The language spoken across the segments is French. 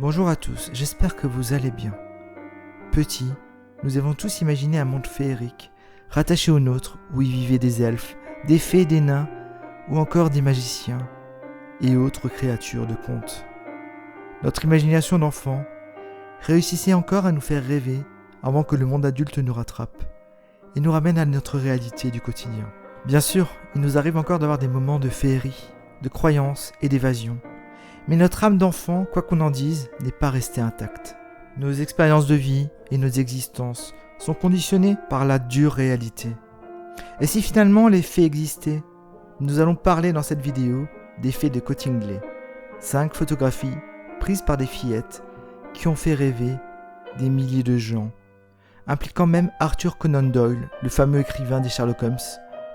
Bonjour à tous, j'espère que vous allez bien. Petits, nous avons tous imaginé un monde féerique, rattaché au nôtre, où y vivaient des elfes, des fées, des nains, ou encore des magiciens, et autres créatures de contes. Notre imagination d'enfant réussissait encore à nous faire rêver avant que le monde adulte nous rattrape, et nous ramène à notre réalité du quotidien. Bien sûr, il nous arrive encore d'avoir des moments de féerie, de croyance et d'évasion. Mais notre âme d'enfant, quoi qu'on en dise, n'est pas restée intacte. Nos expériences de vie et nos existences sont conditionnées par la dure réalité. Et si finalement les fées existaient, nous allons parler dans cette vidéo des fées de Cottingley. 5 photographies prises par des fillettes qui ont fait rêver des milliers de gens, impliquant même Arthur Conan Doyle, le fameux écrivain des Sherlock Holmes,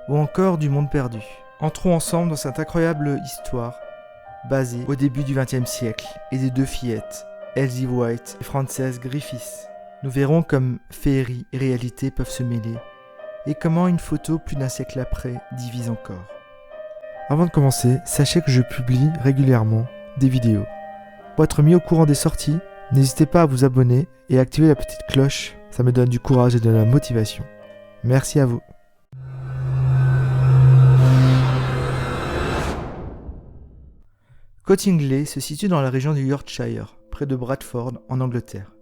ou encore du Monde perdu. Entrons ensemble dans cette incroyable histoire basée au début du XXe siècle et des 2 fillettes, Elsie White et Frances Griffiths. Nous verrons comme féerie et réalité peuvent se mêler et comment une photo plus d'un siècle après divise encore. Avant de commencer, sachez que je publie régulièrement des vidéos. Pour être mis au courant des sorties, n'hésitez pas à vous abonner et à activer la petite cloche, ça me donne du courage et de la motivation. Merci à vous. Cottingley se situe dans la région du Yorkshire, près de Bradford, en Angleterre.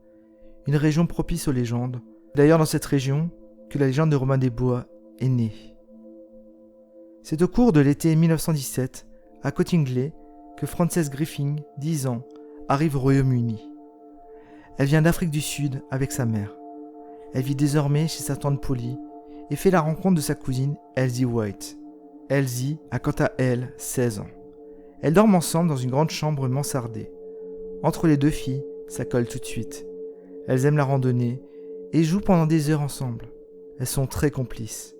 Une région propice aux légendes. C'est d'ailleurs dans cette région que la légende de Robin des Bois est née. C'est au cours de l'été 1917, à Cottingley, que Frances Griffin, 10 ans, arrive au Royaume-Uni. Elle vient d'Afrique du Sud avec sa mère. Elle vit désormais chez sa tante Polly et fait la rencontre de sa cousine Elsie White. Elsie a quant à elle 16 ans. Elles dorment ensemble dans une grande chambre mansardée. Entre les 2 filles, ça colle tout de suite. Elles aiment la randonnée et jouent pendant des heures ensemble. Elles sont très complices.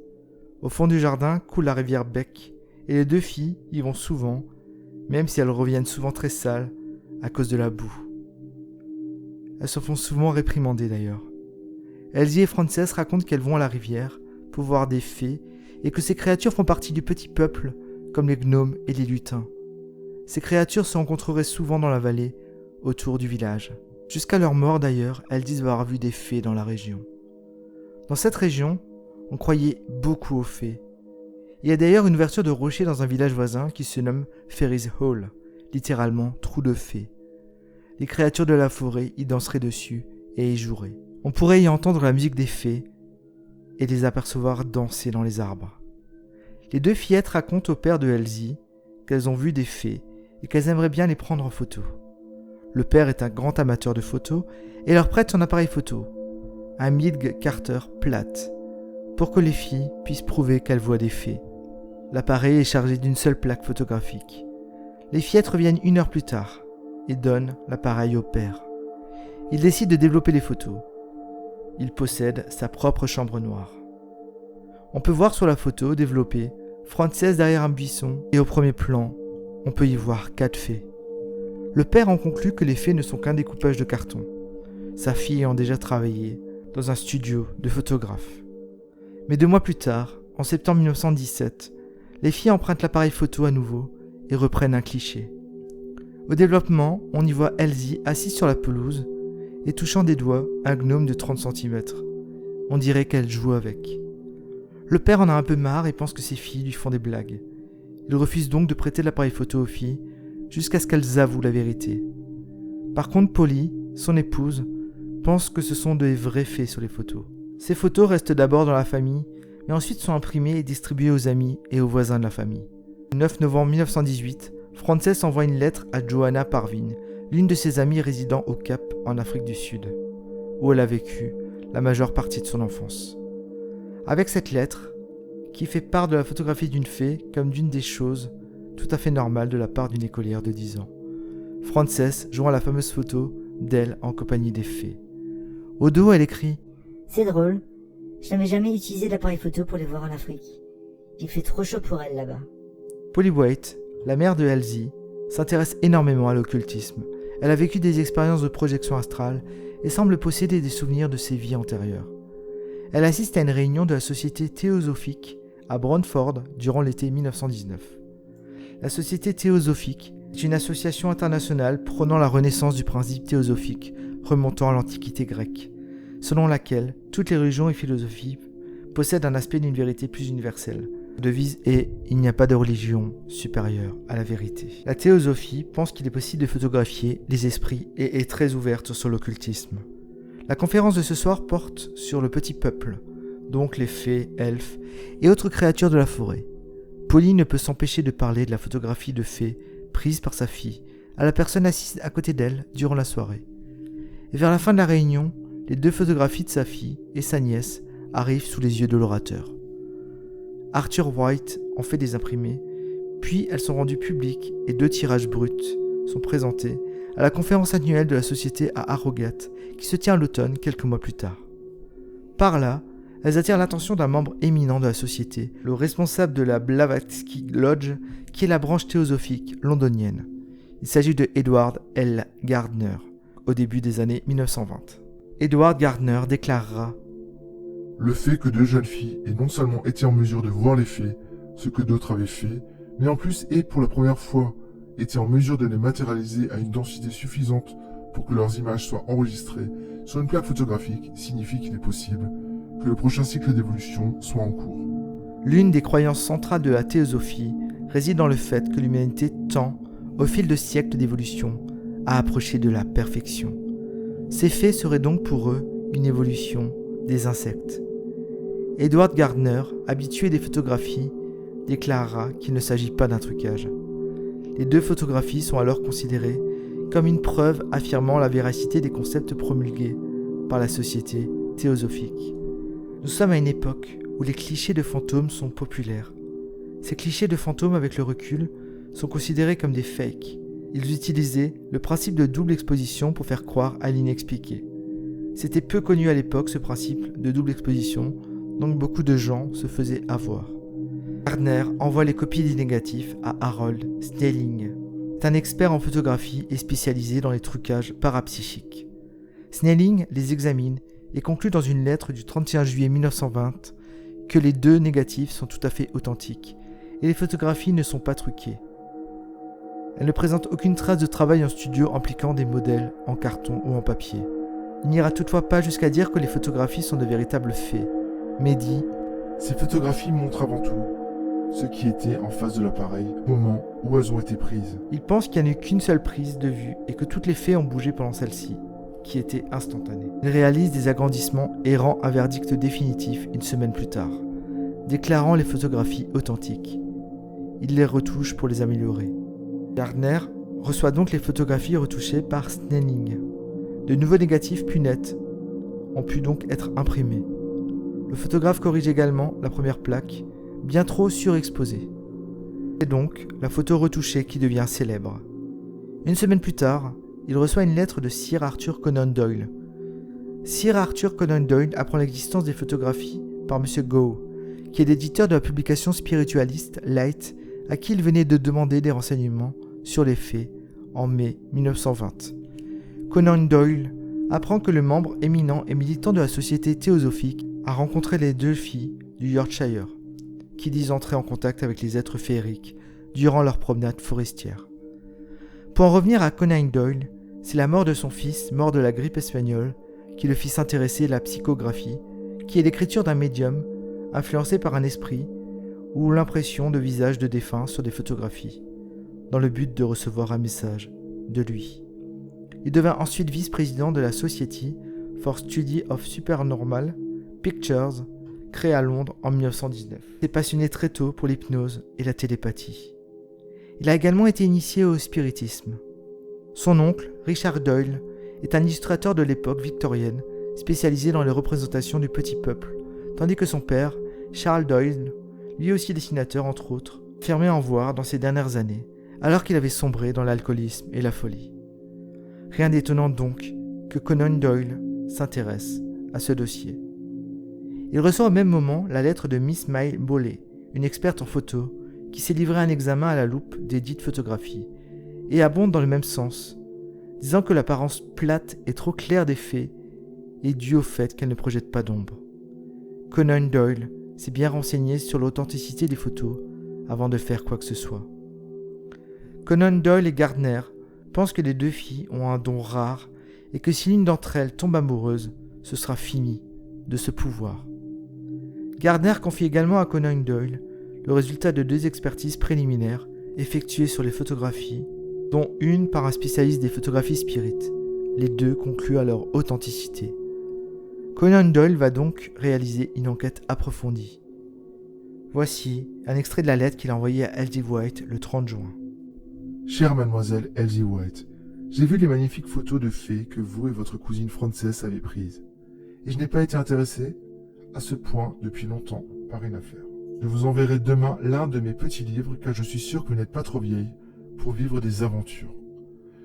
Au fond du jardin coule la rivière Beck et les 2 filles y vont souvent, même si elles reviennent souvent très sales à cause de la boue. Elles se font souvent réprimander d'ailleurs. Elsie et Frances racontent qu'elles vont à la rivière pour voir des fées et que ces créatures font partie du petit peuple comme les gnomes et les lutins. Ces créatures se rencontreraient souvent dans la vallée, autour du village. Jusqu'à leur mort d'ailleurs, elles disent avoir vu des fées dans la région. Dans cette région, on croyait beaucoup aux fées. Il y a d'ailleurs une ouverture de rocher dans un village voisin qui se nomme Fairies Hall, littéralement trou de fées. Les créatures de la forêt y danseraient dessus et y joueraient. On pourrait y entendre la musique des fées et les apercevoir danser dans les arbres. Les 2 fillettes racontent au père de Elsie qu'elles ont vu des fées et qu'elles aimeraient bien les prendre en photo. Le père est un grand amateur de photos et leur prête son appareil photo, un Meade Carter plate, pour que les filles puissent prouver qu'elles voient des fées. L'appareil est chargé d'une seule plaque photographique. Les fillettes reviennent 1 heure plus tard et donnent l'appareil au père. Il décide de développer les photos. Il possède sa propre chambre noire. On peut voir sur la photo développée Frances derrière un buisson et au premier plan, on peut y voir 4 fées. Le père en conclut que les fées ne sont qu'un découpage de carton, sa fille ayant déjà travaillé dans un studio de photographe. Mais 2 mois plus tard, en septembre 1917, les filles empruntent l'appareil photo à nouveau et reprennent un cliché. Au développement, on y voit Elsie assise sur la pelouse et touchant des doigts un gnome de 30 cm. On dirait qu'elle joue avec. Le père en a un peu marre et pense que ses filles lui font des blagues. Il refuse donc de prêter l'appareil photo aux filles jusqu'à ce qu'elles avouent la vérité. Par contre, Polly, son épouse, pense que ce sont des vraies fées sur les photos. Ces photos restent d'abord dans la famille, mais ensuite sont imprimées et distribuées aux amis et aux voisins de la famille. Le 9 novembre 1918, Frances envoie une lettre à Johanna Parvin, l'une de ses amies résidant au Cap en Afrique du Sud, où elle a vécu la majeure partie de son enfance. Avec cette lettre, qui fait part de la photographie d'une fée comme d'une des choses tout à fait normales de la part d'une écolière de 10 ans. Frances joint la fameuse photo d'elle en compagnie des fées. Au dos, elle écrit « C'est drôle, je n'avais jamais utilisé d'appareil photo pour les voir en Afrique. Il fait trop chaud pour elle là-bas. » Polly White, la mère de Elsie, s'intéresse énormément à l'occultisme. Elle a vécu des expériences de projection astrale et semble posséder des souvenirs de ses vies antérieures. Elle assiste à une réunion de la Société théosophique à Brantford durant l'été 1919. La Société théosophique C'est une association internationale prônant la renaissance du principe théosophique remontant à l'Antiquité grecque, selon laquelle toutes les religions et philosophies possèdent un aspect d'une vérité plus universelle. La devise est « Il n'y a pas de religion supérieure à la vérité ». La théosophie pense qu'il est possible de photographier les esprits et est très ouverte sur l'occultisme. La conférence de ce soir porte sur le petit peuple, donc les fées, elfes et autres créatures de la forêt. Polly ne peut s'empêcher de parler de la photographie de fée prise par sa fille à la personne assise à côté d'elle durant la soirée. Et vers la fin de la réunion, les 2 photographies de sa fille et sa nièce arrivent sous les yeux de l'orateur. Arthur White en fait des imprimés, puis elles sont rendues publiques et 2 tirages bruts sont présentés à la conférence annuelle de la société à Harrogate qui se tient à l'automne quelques mois plus tard. Par là, elles attirent l'attention d'un membre éminent de la société, le responsable de la Blavatsky Lodge, qui est la branche théosophique londonienne. Il s'agit de Edward L. Gardner, au début des années 1920. Edward Gardner déclarera « Le fait que 2 jeunes filles aient non seulement été en mesure de voir les faits, ce que d'autres avaient fait, mais en plus aient pour la première fois été en mesure de les matérialiser à une densité suffisante pour que leurs images soient enregistrées sur une plaque photographique signifie qu'il est possible que le prochain cycle d'évolution soit en cours. » L'une des croyances centrales de la théosophie réside dans le fait que l'humanité tend, au fil de siècles d'évolution, à approcher de la perfection. Ces faits seraient donc pour eux une évolution des insectes. Edward Gardner, habitué des photographies, déclarera qu'il ne s'agit pas d'un trucage. Les 2 photographies sont alors considérées comme une preuve affirmant la véracité des concepts promulgués par la société théosophique. Nous sommes à une époque où les clichés de fantômes sont populaires. Ces clichés de fantômes avec le recul sont considérés comme des fakes. Ils utilisaient le principe de double exposition pour faire croire à l'inexpliqué. C'était peu connu à l'époque ce principe de double exposition, donc beaucoup de gens se faisaient avoir. Gardner envoie les copies des négatifs à Harold Snelling. C'est un expert en photographie et spécialisé dans les trucages parapsychiques. Snelling les examine et conclut dans une lettre du 31 juillet 1920 que les 2 négatifs sont tout à fait authentiques et les photographies ne sont pas truquées. Elles ne présentent aucune trace de travail en studio impliquant des modèles en carton ou en papier. Il n'ira toutefois pas jusqu'à dire que les photographies sont de véritables faits, mais dit « Ces photographies montrent avant tout ce qui était en face de l'appareil au moment où elles ont été prises. » Il pense qu'il n'y a eu qu'une seule prise de vue et que toutes les faits ont bougé pendant celle-ci, qui était instantanée. Il réalise des agrandissements et rend un verdict définitif une semaine plus tard, déclarant les photographies authentiques. Il les retouche pour les améliorer. Gardner reçoit donc les photographies retouchées par Snelling. De nouveaux négatifs plus nets ont pu donc être imprimés. Le photographe corrige également la première plaque, bien trop surexposée. C'est donc la photo retouchée qui devient célèbre. Une semaine plus tard, il reçoit une lettre de Sir Arthur Conan Doyle. Sir Arthur Conan Doyle apprend l'existence des photographies par M. Gow, qui est l'éditeur de la publication spiritualiste Light, à qui il venait de demander des renseignements sur les faits en mai 1920. Conan Doyle apprend que le membre éminent et militant de la société théosophique a rencontré les 2 filles du Yorkshire, qui disent entrer en contact avec les êtres féeriques durant leur promenade forestière. Pour en revenir à Conan Doyle, c'est la mort de son fils, mort de la grippe espagnole, qui le fit s'intéresser à la psychographie, qui est l'écriture d'un médium influencé par un esprit ou l'impression de visages de défunts sur des photographies, dans le but de recevoir un message de lui. Il devint ensuite vice-président de la Society for Study of Supernormal Pictures, créée à Londres en 1919. Il s'est passionné très tôt pour l'hypnose et la télépathie. Il a également été initié au spiritisme. Son oncle, Richard Doyle, est un illustrateur de l'époque victorienne, spécialisé dans les représentations du petit peuple, tandis que son père, Charles Doyle, lui aussi dessinateur entre autres, affirmait en voir dans ses dernières années, alors qu'il avait sombré dans l'alcoolisme et la folie. Rien d'étonnant donc que Conan Doyle s'intéresse à ce dossier. Il reçoit au même moment la lettre de Miss May Bowley, une experte en photo, qui s'est livrée à un examen à la loupe des dites photographies, et abonde dans le même sens, disant que l'apparence plate et trop claire des faits est due au fait qu'elle ne projette pas d'ombre. Conan Doyle s'est bien renseigné sur l'authenticité des photos avant de faire quoi que ce soit. Conan Doyle et Gardner pensent que les deux filles ont un don rare et que si l'une d'entre elles tombe amoureuse, ce sera fini de ce pouvoir. Gardner confie également à Conan Doyle le résultat de 2 expertises préliminaires effectuées sur les photographies, dont une par un spécialiste des photographies spirites. Les 2 concluent à leur authenticité. Conan Doyle va donc réaliser une enquête approfondie. Voici un extrait de la lettre qu'il a envoyée à Elsie White le 30 juin. Chère mademoiselle Elsie White, j'ai vu les magnifiques photos de fées que vous et votre cousine Frances avez prises. Et je n'ai pas été intéressé à ce point depuis longtemps par une affaire. Je vous enverrai demain l'un de mes petits livres car je suis sûr que vous n'êtes pas trop vieille pour vivre des aventures.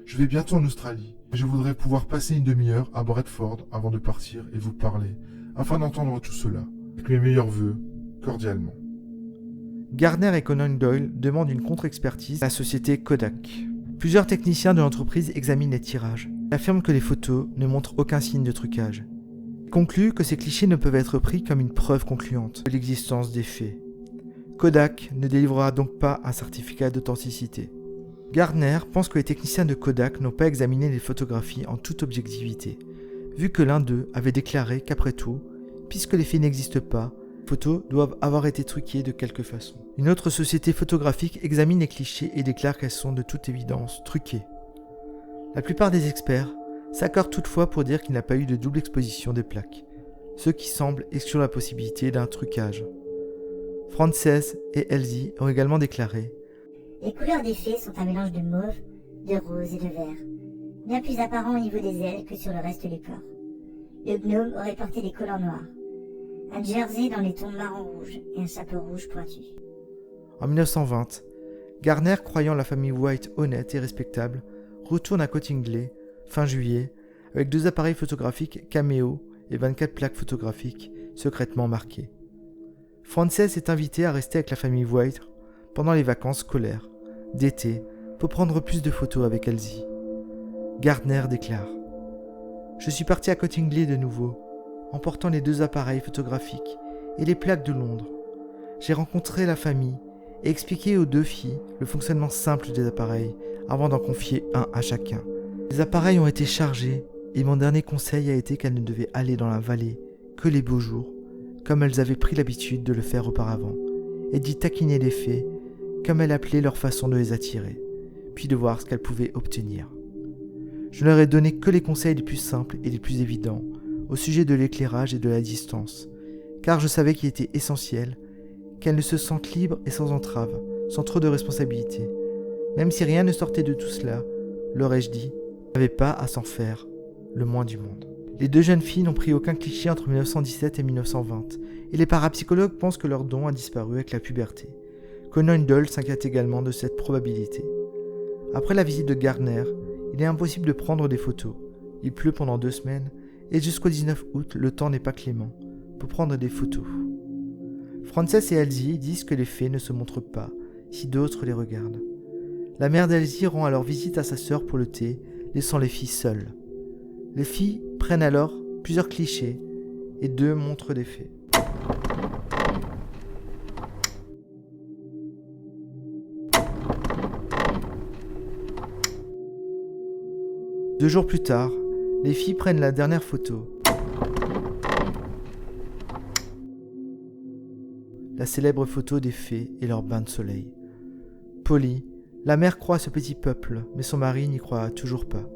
Je vais bientôt en Australie et je voudrais pouvoir passer une demi-heure à Bradford avant de partir et vous parler afin d'entendre tout cela. Avec mes meilleurs vœux, cordialement. Gardner et Conan Doyle demandent une contre-expertise à la société Kodak. Plusieurs techniciens de l'entreprise examinent les tirages et affirment que les photos ne montrent aucun signe de trucage. Ils concluent que ces clichés ne peuvent être pris comme une preuve concluante de l'existence des faits. Kodak ne délivrera donc pas un certificat d'authenticité. Gardner pense que les techniciens de Kodak n'ont pas examiné les photographies en toute objectivité, vu que l'un d'eux avait déclaré qu'après tout, puisque les faits n'existent pas, les photos doivent avoir été truquées de quelque façon. Une autre société photographique examine les clichés et déclare qu'elles sont de toute évidence truquées. La plupart des experts s'accordent toutefois pour dire qu'il n'y a pas eu de double exposition des plaques, ce qui semble exclure la possibilité d'un trucage. Frances et Elsie ont également déclaré « Les couleurs des fées sont un mélange de mauve, de rose et de vert, bien plus apparent au niveau des ailes que sur le reste du corps. Le gnome aurait porté des collants noirs, un jersey dans les tons marron-rouge et un chapeau rouge pointu. » En 1920, Gardner, croyant la famille White honnête et respectable, retourne à Cottingley, fin juillet, avec 2 appareils photographiques caméo et 24 plaques photographiques secrètement marquées. Frances est invitée à rester avec la famille White pendant les vacances scolaires, d'été, pour prendre plus de photos avec Elsie. Gardner déclare « Je suis parti à Cottingley de nouveau, emportant les 2 appareils photographiques et les plaques de Londres. J'ai rencontré la famille et expliqué aux 2 filles le fonctionnement simple des appareils avant d'en confier un à chacun. Les appareils ont été chargés et mon dernier conseil a été qu'elles ne devaient aller dans la vallée que les beaux jours, comme elles avaient pris l'habitude de le faire auparavant, et d'y taquiner les fées, comme elles appelaient leur façon de les attirer, puis de voir ce qu'elles pouvaient obtenir. Je ne leur ai donné que les conseils les plus simples et les plus évidents au sujet de l'éclairage et de la distance, car je savais qu'il était essentiel qu'elles ne se sentent libres et sans entrave, sans trop de responsabilités. Même si rien ne sortait de tout cela, leur ai-je dit, n'avaient pas à s'en faire le moins du monde. Les 2 jeunes filles n'ont pris aucun cliché entre 1917 et 1920, et les parapsychologues pensent que leur don a disparu avec la puberté. Conan Doyle s'inquiète également de cette probabilité. Après la visite de Gardner, il est impossible de prendre des photos. Il pleut pendant 2 semaines, et jusqu'au 19 août, le temps n'est pas clément pour prendre des photos. Frances et Elsie disent que les faits ne se montrent pas si d'autres les regardent. La mère d'Elsie rend alors visite à sa sœur pour le thé, laissant les filles seules. Les filles prennent alors plusieurs clichés et 2 montrent des faits. Deux jours plus tard, les filles prennent la dernière photo. La célèbre photo des fées et leur bain de soleil. Polly, la mère croit à ce petit peuple, mais son mari n'y croit toujours pas.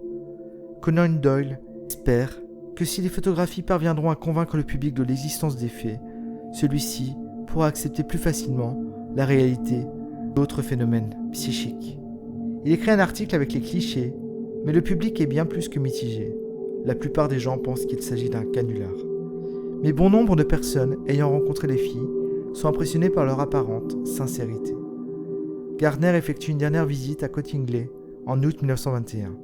Conan Doyle espère que si les photographies parviendront à convaincre le public de l'existence des faits, celui-ci pourra accepter plus facilement la réalité d'autres phénomènes psychiques. Il écrit un article avec les clichés, mais le public est bien plus que mitigé. La plupart des gens pensent qu'il s'agit d'un canular. Mais bon nombre de personnes ayant rencontré les filles sont impressionnés par leur apparente sincérité. Gardner effectue une dernière visite à Cottingley en août 1921.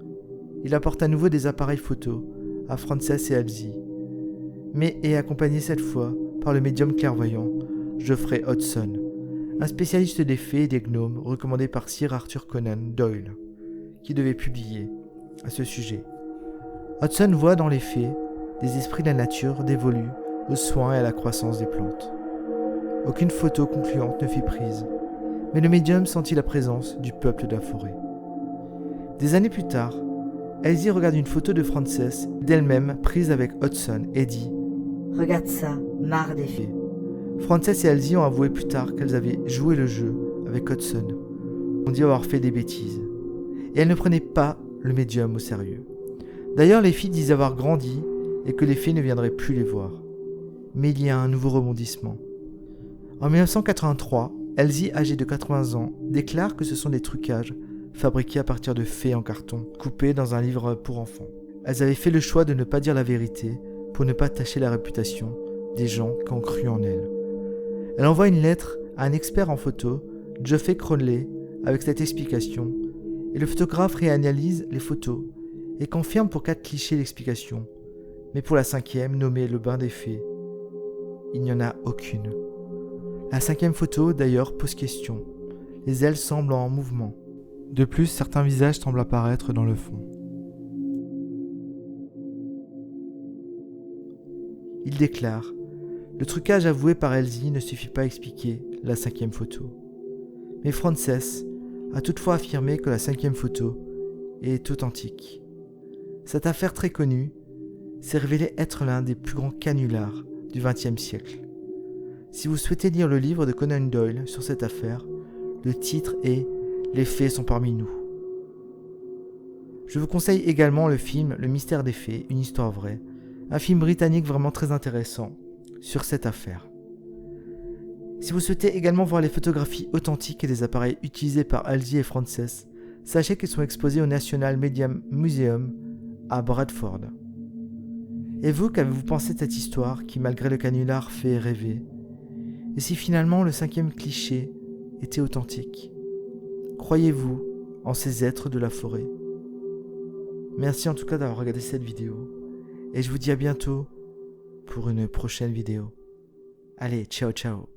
Il apporte à nouveau des appareils photos à Frances et Elsie, mais est accompagné cette fois par le médium clairvoyant Geoffrey Hodgson, un spécialiste des fées et des gnomes recommandé par Sir Arthur Conan Doyle, qui devait publier à ce sujet. Hodgson voit dans les fées des esprits de la nature dévolus aux soins et à la croissance des plantes. Aucune photo concluante ne fut prise, mais le médium sentit la présence du peuple de la forêt. Des années plus tard, Elsie regarde une photo de Frances d'elle-même prise avec Hudson et dit « Regarde ça, marre des fées. » Frances et Elsie ont avoué plus tard qu'elles avaient joué le jeu avec Hudson. On dit avoir fait des bêtises. Et elles ne prenaient pas le médium au sérieux. D'ailleurs, les filles disent avoir grandi et que les fées ne viendraient plus les voir. Mais il y a un nouveau rebondissement. En 1983, Elsie, âgée de 80 ans, déclare que ce sont des trucages fabriqués à partir de fées en carton, coupés dans un livre pour enfants. Elles avaient fait le choix de ne pas dire la vérité pour ne pas tacher la réputation des gens qui ont cru en elles. Elle envoie une lettre à un expert en photo, Geoffrey Cronley, avec cette explication, et le photographe réanalyse les photos et confirme pour 4 clichés l'explication. Mais pour la 5e, nommée le bain des fées, il n'y en a aucune. La 5e photo, d'ailleurs, pose question. Les ailes semblent en mouvement. De plus, certains visages semblent apparaître dans le fond. Il déclare « Le trucage avoué par Elsie ne suffit pas à expliquer la 5e photo. » Mais Frances a toutefois affirmé que la 5e photo est authentique. Cette affaire très connue s'est révélée être l'un des plus grands canulars du XXe siècle. Si vous souhaitez lire le livre de Conan Doyle sur cette affaire, le titre est « Les fées sont parmi nous ». Je vous conseille également le film « Le mystère des fées, une histoire vraie », un film britannique vraiment très intéressant sur cette affaire. Si vous souhaitez également voir les photographies authentiques et des appareils utilisés par Elsie et Frances, sachez qu'ils sont exposés au National Media Museum à Bradford. Et vous, qu'avez-vous pensé de cette histoire qui, malgré le canular, fait rêver? Et si finalement le 5e cliché était authentique? Croyez-vous en ces êtres de la forêt? Merci en tout cas d'avoir regardé cette vidéo. Et je vous dis à bientôt pour une prochaine vidéo. Allez, ciao ciao.